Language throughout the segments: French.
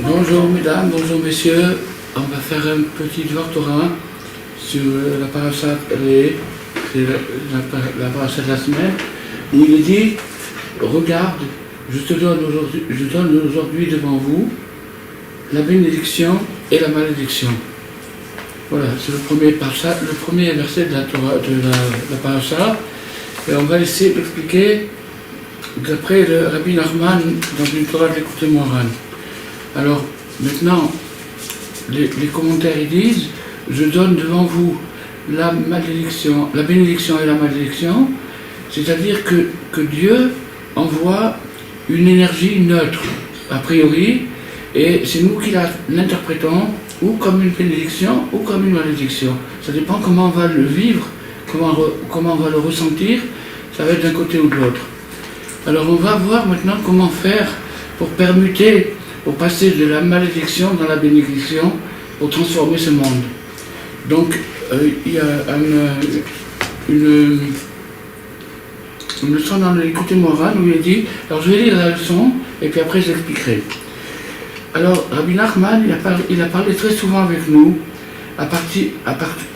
Bonjour mesdames, bonjour messieurs. On va faire un petit devoir Torah sur la parasha Ré, c'est la parasha de la semaine, où il est dit, regarde, je donne aujourd'hui devant vous la bénédiction et la malédiction. Voilà, c'est le premier verset de la Torah, de la parasha, et on va essayer d'expliquer d'après le Rabbi Nachman dans une Torah de l'écouté Moharan. Alors, maintenant, les commentaires ils disent, je donne devant vous la bénédiction et la malédiction, c'est-à-dire que Dieu envoie une énergie neutre, a priori, et c'est nous qui l'interprétons, ou comme une bénédiction, ou comme une malédiction. Ça dépend comment on va le vivre, comment on va le ressentir, ça va être d'un côté ou de l'autre. Alors on va voir maintenant comment faire pour permuter, pour passer de la malédiction dans la bénédiction, pour transformer ce monde. Donc, il y a une leçon dans l'écouté Moharan où il est dit, alors je vais lire la leçon, et puis après j'expliquerai. Alors, Rabbi Nachman, il a parlé très souvent avec nous, à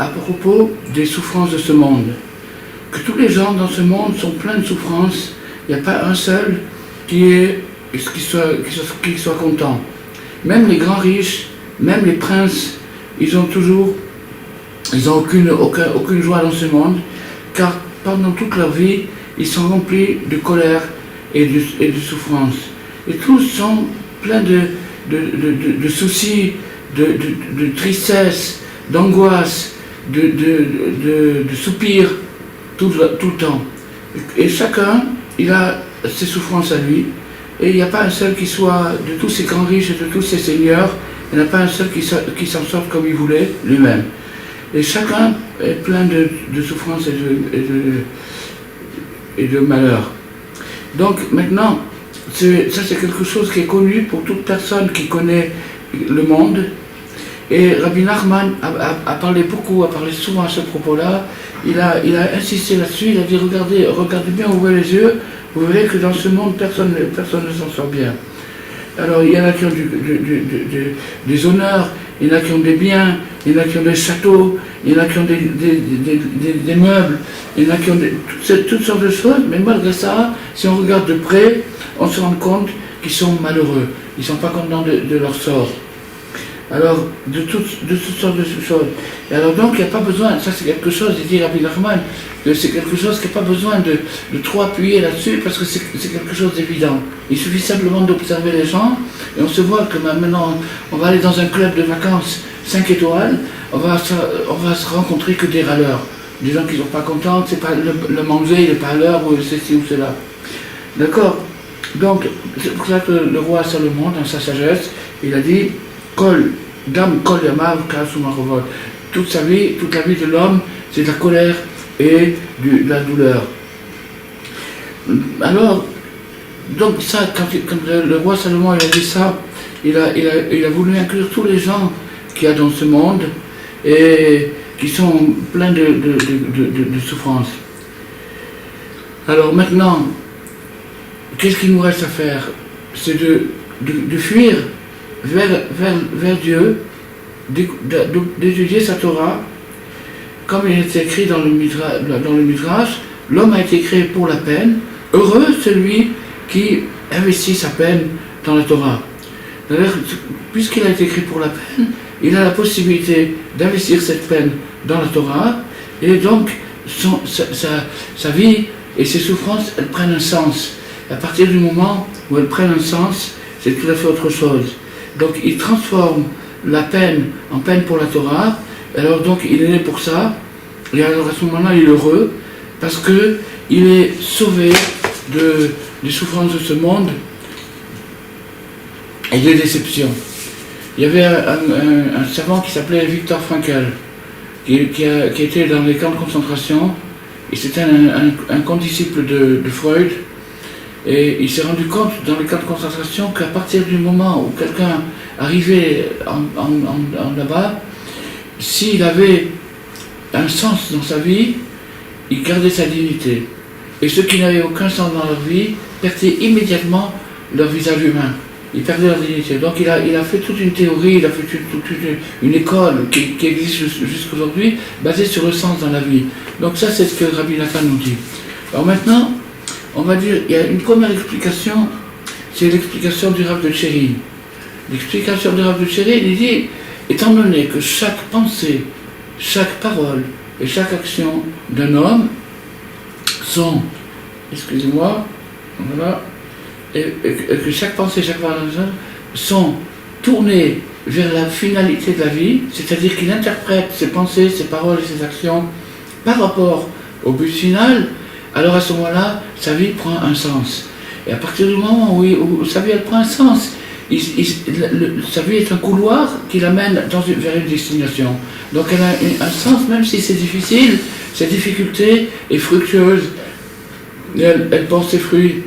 propos des souffrances de ce monde. Que tous les gens dans ce monde sont pleins de souffrances, il n'y a pas un seul qui soit content. Même les grands riches, même les princes, ils ont aucune joie dans ce monde, car pendant toute leur vie, ils sont remplis de colère et de souffrance. Et tous sont pleins de soucis, de tristesse, d'angoisse, de soupirs tout le temps. Et chacun, il a ses souffrances à lui. Et il n'y a pas un seul qui soit, de tous ces grands riches et de tous ces seigneurs, il n'y en a pas un seul qui s'en sorte comme il voulait lui-même. Et chacun est plein de souffrances et de malheur. Donc maintenant, ça c'est quelque chose qui est connu pour toute personne qui connaît le monde. Et Rabbi Nachman a parlé souvent à ce propos-là. Il a insisté là-dessus, il a dit regardez bien, ouvrez les yeux, vous verrez que dans ce monde, personne ne s'en sort bien. Alors il y en a qui ont des honneurs, il y en a qui ont des biens, il y en a qui ont des châteaux, il y en a qui ont des meubles, il y en a qui ont toutes sortes de choses, mais malgré ça, si on regarde de près, on se rend compte qu'ils sont malheureux, ils ne sont pas contents de leur sort. Alors, de toutes sortes de choses. Et alors donc, il n'y a pas besoin, ça c'est quelque chose, il dit Rabbi Nachman, que c'est quelque chose qui n'a pas besoin de trop appuyer là-dessus, parce que c'est quelque chose d'évident. Il suffit simplement d'observer les gens, et on se voit que maintenant, on va aller dans un club de vacances 5 étoiles, on va se rencontrer que des râleurs. Des gens qui ne sont pas contents, c'est pas le manger, il n'est pas à l'heure, ou ceci ou cela. D'accord? Donc, c'est pour ça que le roi Salomon, dans sa sagesse, il a dit, Kol Yamav Kasu Marovot. Toute la vie de l'homme, c'est de la colère et de la douleur. Alors, donc ça, quand le roi Salomon il a dit ça, il a voulu inclure tous les gens qu'il y a dans ce monde et qui sont pleins de souffrance. Alors maintenant, qu'est-ce qu'il nous reste à faire? C'est de fuir vers Dieu, d'étudier sa Torah, comme il est écrit dans le Midrash, l'homme a été créé pour la peine, heureux celui qui investit sa peine dans la Torah. C'est-à-dire, puisqu'il a été créé pour la peine, il a la possibilité d'investir cette peine dans la Torah, et donc sa vie et ses souffrances, elles prennent un sens. À partir du moment où elles prennent un sens, c'est tout à fait autre chose. Donc il transforme la peine en peine pour la Torah, alors donc il est né pour ça, et alors à ce moment-là il est heureux, parce qu'il est sauvé des souffrances de ce monde et des déceptions. Il y avait un savant qui s'appelait Viktor Frankl, qui était dans les camps de concentration, et c'était un condisciple de Freud. Et il s'est rendu compte dans les camps de concentration qu'à partir du moment où quelqu'un arrivait en là-bas, s'il avait un sens dans sa vie, il gardait sa dignité. Et ceux qui n'avaient aucun sens dans leur vie perdaient immédiatement leur visage humain. Ils perdaient leur dignité. Donc il a fait toute une théorie, il a fait toute une école qui existe jusqu'à aujourd'hui, basée sur le sens dans la vie. Donc ça, c'est ce que Rabbi Nathan nous dit. Alors maintenant, on va dire, il y a une première explication, c'est l'explication du Rav de Tchérin. L'explication du Rav de Tchérin, il dit, étant donné que chaque pensée, chaque parole et chaque action d'un homme sont, excusez-moi, voilà, et que chaque pensée, chaque parole d'un homme sont tournées vers la finalité de la vie, c'est-à-dire qu'il interprète ses pensées, ses paroles et ses actions par rapport au but final, alors à ce moment-là, sa vie prend un sens. Et à partir du moment où sa vie elle prend un sens, sa vie est un couloir qui l'amène vers une destination. Donc elle a un sens, même si c'est difficile, cette difficulté est fructueuse, elle porte ses fruits,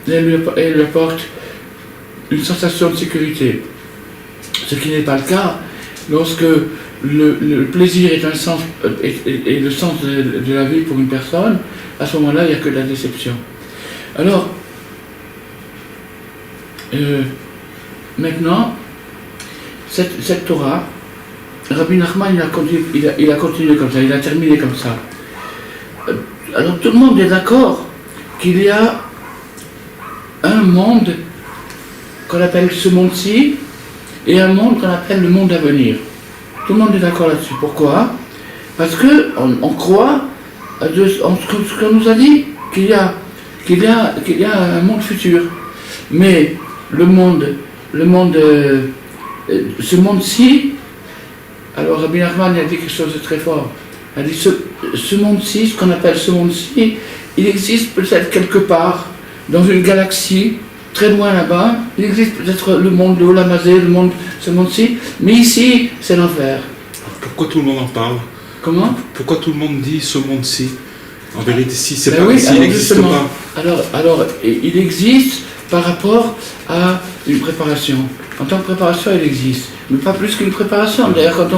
elle lui apporte une sensation de sécurité. Ce qui n'est pas le cas lorsque le plaisir est un sens, et le sens de la vie pour une personne, à ce moment-là, il n'y a que de la déception. Alors, maintenant, cette Torah, Rabbi Nachman, il a continué comme ça, il a terminé comme ça. Alors tout le monde est d'accord qu'il y a un monde qu'on appelle ce monde-ci et un monde qu'on appelle le monde à venir. Tout le monde est d'accord là-dessus. Pourquoi? Parce qu'on croit en ce qu'on nous a dit, qu'il y a un monde futur. Mais ce monde-ci, alors Rabbi Nachman a dit quelque chose de très fort. Il a dit ce monde-ci, ce qu'on appelle ce monde-ci, il existe peut-être quelque part dans une galaxie, très loin là-bas, il existe peut-être le monde de Olamazé, ce monde-ci, mais ici, c'est l'enfer. Pourquoi tout le monde en parle? Comment? Pourquoi tout le monde dit ce monde-ci? En vérité, si c'est ben pas oui, ici, il n'existe pas. Alors, il existe par rapport à une préparation. En tant que préparation, il existe. Mais pas plus qu'une préparation. D'ailleurs,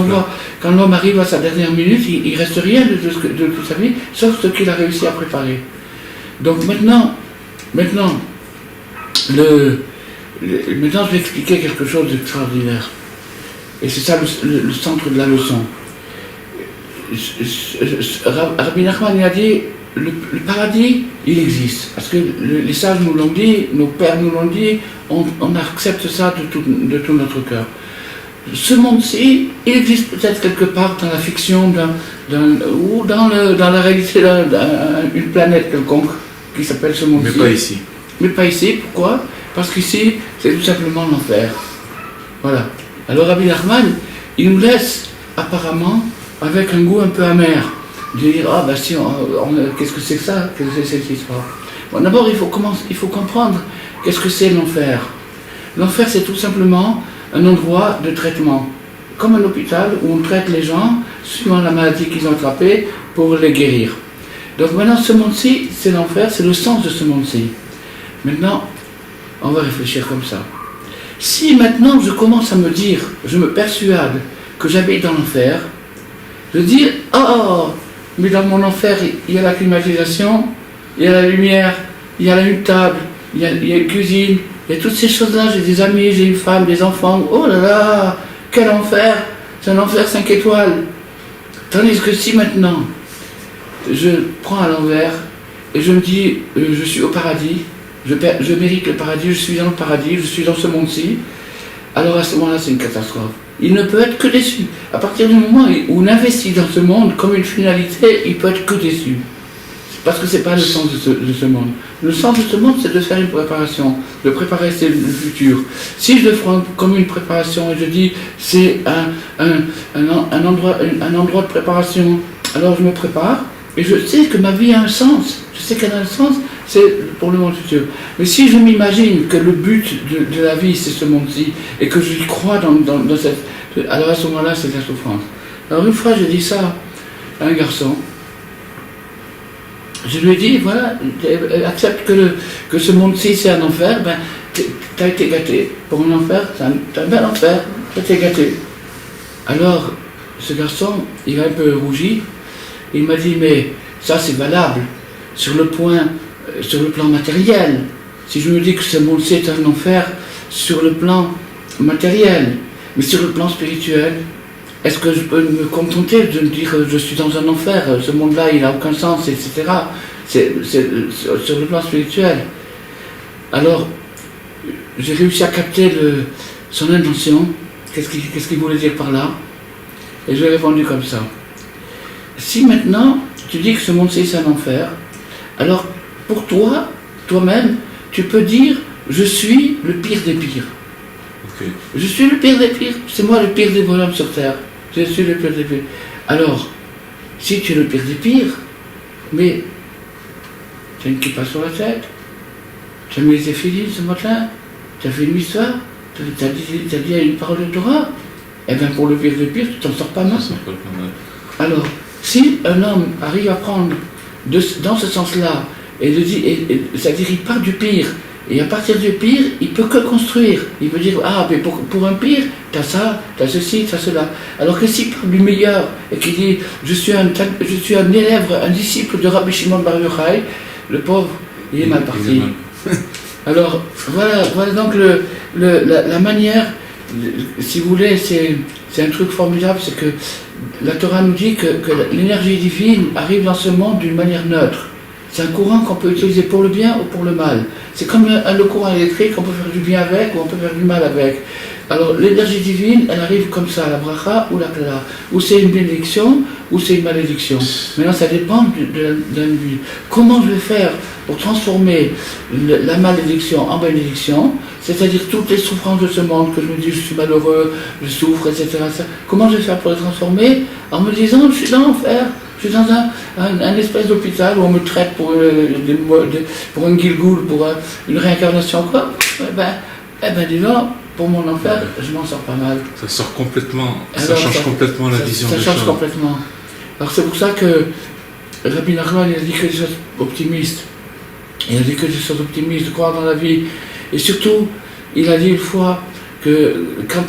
quand l'homme arrive à sa dernière minute, il ne reste rien de toute sa vie, sauf ce qu'il a réussi à préparer. Donc maintenant, je vais expliquer quelque chose d'extraordinaire. Et c'est ça le centre de la leçon. Rabbi Nachman a dit, le paradis, il existe. Parce que les sages nous l'ont dit, nos pères nous l'ont dit, on accepte ça de tout notre cœur. Ce monde-ci, il existe peut-être quelque part dans la fiction ou dans la réalité d'une planète quelconque qui s'appelle ce monde-ci. Mais pas ici. Mais pas ici, pourquoi? Parce qu'ici, c'est tout simplement l'enfer. Voilà. Alors Rabbi Nachman, il nous laisse apparemment avec un goût un peu amer, de dire qu'est-ce que c'est que ça, qu'est-ce que c'est cette histoire. Bon, d'abord il faut comprendre qu'est-ce que c'est l'enfer. L'enfer, c'est tout simplement un endroit de traitement, comme un hôpital où on traite les gens suivant la maladie qu'ils ont attrapée pour les guérir. Donc maintenant, ce monde-ci, c'est l'enfer, c'est le sens de ce monde-ci. Maintenant, on va réfléchir comme ça. Si maintenant je commence à me dire, je me persuade que j'habite dans l'enfer, je dis, mais dans mon enfer, il y a la climatisation, il y a la lumière, il y a une table, il y a une cuisine, il y a toutes ces choses-là, j'ai des amis, j'ai une femme, des enfants, oh là là, quel enfer, c'est un enfer 5 étoiles. Tandis que si maintenant, je prends à l'envers et je me dis, je suis au paradis, je mérite le paradis, je suis dans le paradis, je suis dans ce monde-ci, alors à ce moment-là, c'est une catastrophe. Il ne peut être que déçu. À partir du moment où on investit dans ce monde comme une finalité, il peut être que déçu. Parce que ce n'est pas le sens de ce monde. Le sens de ce monde, c'est de faire une préparation, de préparer le futur. Si je le prends comme une préparation et je dis c'est un endroit de préparation, alors je me prépare et je sais que ma vie a un sens. Je sais qu'elle a un sens, c'est pour le monde futur. Mais si je m'imagine que le but de la vie, c'est ce monde-ci, et que je crois dans cette... Alors à ce moment-là, c'est la souffrance. Alors une fois, j'ai dit ça à un garçon. Je lui ai dit, voilà, accepte que ce monde-ci, c'est un enfer, ben, t'as été gâté. Pour un enfer, c'est un bel enfer, t'as été gâté. Alors, ce garçon, il a un peu rougi, il m'a dit, mais ça, c'est valable sur le plan matériel. Si je me dis que ce monde-ci est un enfer, sur le plan matériel, mais sur le plan spirituel, est-ce que je peux me contenter de me dire je suis dans un enfer, ce monde-là il n'a aucun sens, etc. C'est sur le plan spirituel. Alors, j'ai réussi à capter son intention, qu'est-ce qu'il voulait dire par là, et je lui ai répondu comme ça. Si maintenant, tu dis que ce monde-ci c'est un enfer, alors pour toi, toi-même, tu peux dire je suis le pire des pires. Ok. Je suis le pire des pires, c'est moi le pire des bonhommes sur terre. Je suis le pire des pires. Alors, si tu es le pire des pires, mais tu as une kippa sur la tête, tu as mis les effilines ce matin, tu as fait une histoire, tu as dit une parole de Torah, eh bien pour le pire des pires, tu t'en sors pas mal. Alors, si un homme arrive à prendre dans ce sens-là, c'est-à-dire il part du pire, et à partir du pire, il peut que construire. Il peut dire, ah, mais pour un pire, t'as ça, t'as ceci, t'as cela. Alors que s'il part du meilleur, et qu'il dit, je suis un élève, un disciple de Rabbi Shimon Bar Yochai, le pauvre, il est mal parti. Alors, voilà donc la manière, si vous voulez, c'est un truc formidable, c'est que la Torah nous dit que l'énergie divine arrive dans ce monde d'une manière neutre. C'est un courant qu'on peut utiliser pour le bien ou pour le mal. C'est comme le courant électrique, on peut faire du bien avec ou on peut faire du mal avec. Alors l'énergie divine, elle arrive comme ça, la bracha ou la klala. Ou c'est une bénédiction ou c'est une malédiction. Maintenant ça dépend de l'individu. Comment je vais faire pour transformer la malédiction en bénédiction, c'est-à-dire toutes les souffrances de ce monde, que je me dis je suis malheureux, je souffre, etc. Comment je vais faire pour les transformer en me disant je suis dans l'enfer. Je suis dans un espèce d'hôpital où on me traite pour un gilgoul, pour une réincarnation, quoi. Eh ben dis donc, pour mon enfer, je m'en sors pas mal. Ça sort complètement, alors, ça change complètement la vision des choses. Ça change complètement. Alors c'est pour ça que Rabbi Nachman, il a dit que des choses optimistes. Il a dit que des choses optimistes, de croire dans la vie. Et surtout, il a dit une fois que quand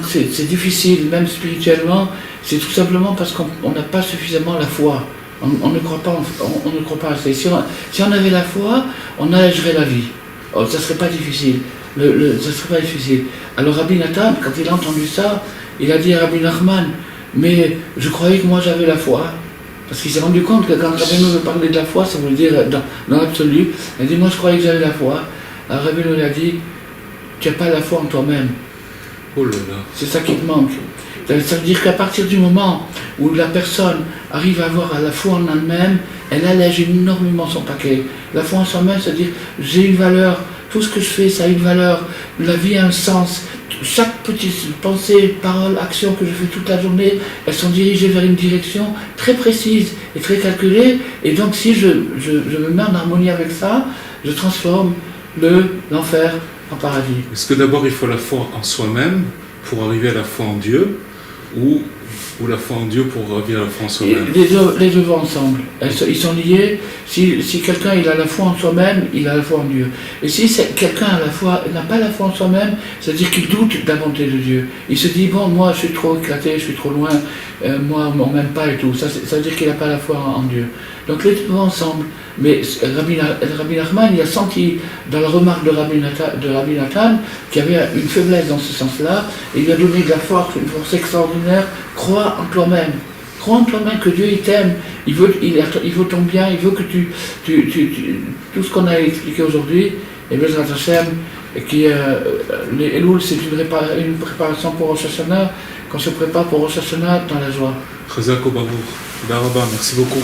c'est difficile, même spirituellement, c'est tout simplement parce qu'on n'a pas suffisamment la foi. On ne croit pas assez. Si on avait la foi, on allégerait la vie. Oh, ça ne serait pas difficile. Ça serait pas difficile. Alors Rabbi Nathan, quand il a entendu ça, il a dit à Rabbi Nachman, mais je croyais que moi j'avais la foi. Parce qu'il s'est rendu compte que quand Rabbi nous parlait de la foi, ça veut dire dans l'absolu, il a dit, moi je croyais que j'avais la foi. Alors Rabbi nous a dit, tu n'as pas la foi en toi-même. Oh là là. C'est ça qui te manque. Ça veut dire qu'à partir du moment où la personne arrive à avoir la foi en elle-même, elle allège énormément son paquet. La foi en soi-même, c'est-à-dire j'ai une valeur, tout ce que je fais, ça a une valeur, la vie a un sens. Chaque petite pensée, parole, action que je fais toute la journée, elles sont dirigées vers une direction très précise et très calculée. Et donc si je me mets en harmonie avec ça, je transforme l'enfer en paradis. Est-ce que d'abord il faut la foi en soi-même pour arriver à la foi en Dieu, ou la foi en Dieu pour arriver à la foi en soi-même? Les deux vont ensemble. Ils sont liés. Si quelqu'un il a la foi en soi-même, il a la foi en Dieu. Et si quelqu'un n'a pas la foi en soi-même, c'est-à-dire qu'il doute de la bonté de Dieu. Il se dit, bon, moi je suis trop éclaté, je suis trop loin, moi on m'aime pas et tout. Ça veut dire qu'il n'a pas la foi en Dieu. Donc les deux vont ensemble. Mais Rabbi Nachman, il a senti dans la remarque de Rabbi Nathan qu'il y avait une faiblesse dans ce sens-là, et il lui a donné de la force, une force extraordinaire. Crois en toi-même. Crois en toi-même que Dieu il t'aime, il veut ton bien, il veut que tout ce qu'on a expliqué aujourd'hui, et Bezrat Hashem, les Elul, c'est une préparation pour Rosh Hashanah, qu'on se prépare pour Rosh Hashanah dans la joie. Chazak Obaruch. Merci beaucoup.